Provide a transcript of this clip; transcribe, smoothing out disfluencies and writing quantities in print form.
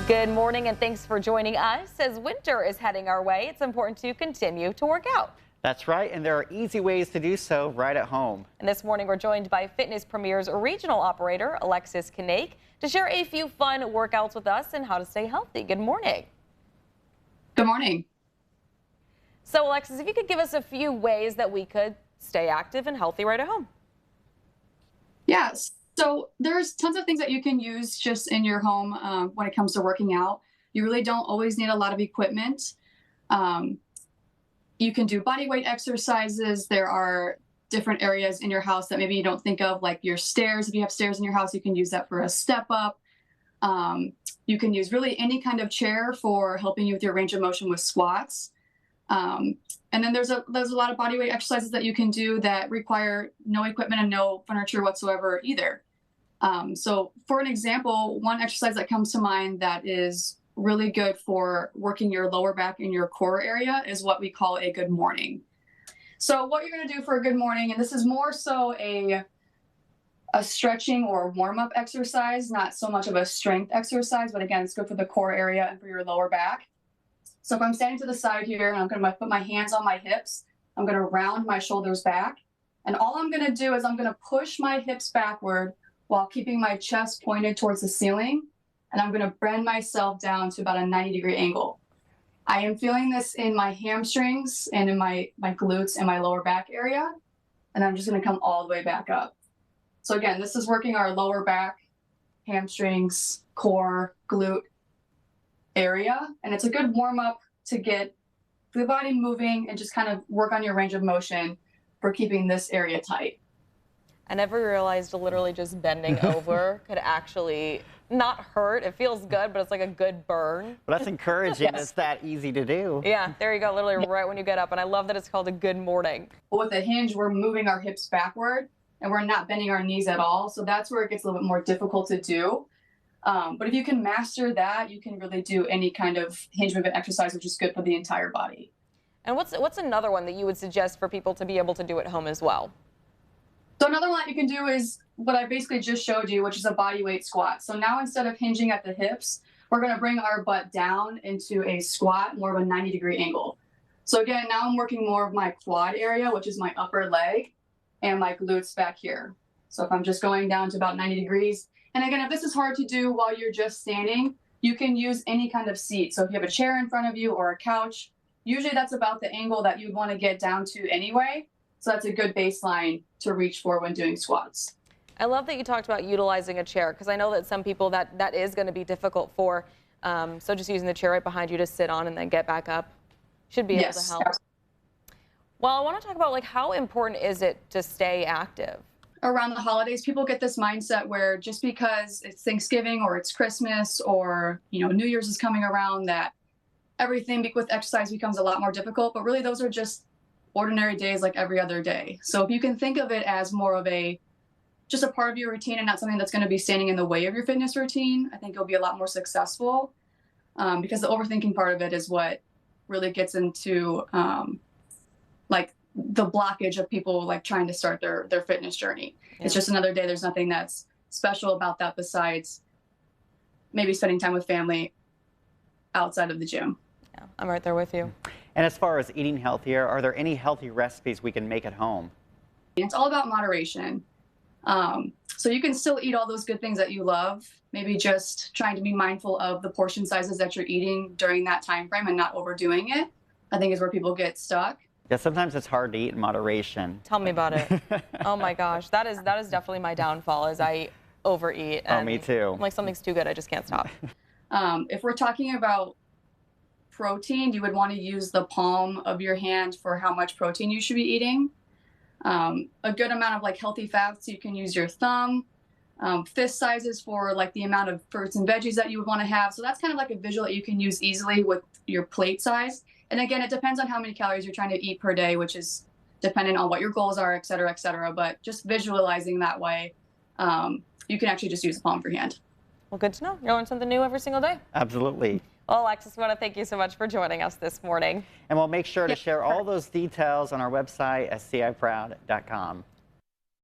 Good morning and thanks for joining us. As winter is heading our way, it's important to continue to work out. That's right, and there are easy ways to do so right at home. And this morning we're joined by Fitness Premier's regional operator, Alexis Kinake, to share a few fun workouts with us and how to stay healthy. Good morning. Good morning. So Alexis, if you could give us a few ways that we could stay active and healthy right at home. Yes. So there's tons of things that you can use just in your home when it comes to working out. You really don't always need a lot of equipment. You can do body weight exercises. There are different areas in your house that maybe you don't think of, like your stairs. If you have stairs in your house, you can use that for a step up. You can use really any kind of chair for helping you with your range of motion with squats. And then there's a lot of body weight exercises that you can do that require no equipment and no furniture whatsoever either. So for an example, one exercise that comes to mind that is really good for working your lower back and your core area is what we call a good morning. So what you're going to do for a good morning, and this is more so a stretching or warm-up exercise, not so much of a strength exercise, but again, it's good for the core area and for your lower back. So if I'm standing to the side here and I'm going to put my hands on my hips, I'm going to round my shoulders back. And all I'm going to do is I'm going to push my hips backward while keeping my chest pointed towards the ceiling. And I'm going to bend myself down to about a 90-degree angle. I am feeling this in my hamstrings and in my glutes and my lower back area. And I'm just going to come all the way back up. So again, this is working our lower back, hamstrings, core, glute area. And it's a good warm up to get the body moving and just kind of work on your range of motion for keeping this area tight. I never realized literally just bending over could actually not hurt. It feels good, but it's like a good burn. Well, that's encouraging. Yes. It's that easy to do. Yeah, there you go, literally right when you get up. And I love that it's called a good morning. But with the hinge, we're moving our hips backward and we're not bending our knees at all. So that's where it gets a little bit more difficult to do. But if you can master that, you can really do any kind of hinge movement exercise, which is good for the entire body. And what's another one that you would suggest for people to be able to do at home as well? So another one that you can do is what I basically just showed you, which is a body weight squat. So now instead of hinging at the hips, we're going to bring our butt down into a squat, more of a 90-degree angle. So again, now I'm working more of my quad area, which is my upper leg, and my glutes back here. So if I'm just going down to about 90 degrees, and again, if this is hard to do while you're just standing, you can use any kind of seat. So if you have a chair in front of you or a couch, usually that's about the angle that you'd want to get down to anyway. So that's a good baseline to reach for when doing squats. I love that you talked about utilizing a chair, because I know that some people that is going to be difficult for. So just using the chair right behind you to sit on and then get back up should be able to help. Well, I want to talk about how important is it to stay active? Around the holidays, people get this mindset where just because it's Thanksgiving or it's Christmas or New Year's is coming around, that everything with exercise becomes a lot more difficult. But really, those are just ordinary days like every other day. So if you can think of it as more of just a part of your routine and not something that's going to be standing in the way of your fitness routine, I think you'll be a lot more successful, because the overthinking part of it is what really gets into the blockage of people trying to start their fitness journey. Yeah. It's just another day. There's nothing that's special about that besides maybe spending time with family outside of the gym. Yeah, I'm right there with you. And as far as eating healthier, are there any healthy recipes we can make at home? It's all about moderation. So you can still eat all those good things that you love, maybe just trying to be mindful of the portion sizes that you're eating during that time frame and not overdoing it, I think is where people get stuck. Yeah, sometimes it's hard to eat in moderation. Tell me about it. Oh my gosh, that is definitely my downfall, is I overeat. Oh, me too. Something's too good, I just can't stop. If we're talking about protein, you would want to use the palm of your hand for how much protein you should be eating. A good amount of healthy fats, you can use your thumb. Fist sizes for the amount of fruits and veggies that you would want to have. So that's kind of a visual that you can use easily with your plate size. And again, it depends on how many calories you're trying to eat per day, which is dependent on what your goals are, et cetera, et cetera. But just visualizing that way, you can actually just use the palm of your hand. Well, good to know. You learn something new every single day. Absolutely. Well, Alexis, we want to thank you so much for joining us this morning. And we'll make sure to share all those details on our website at ciproud.com.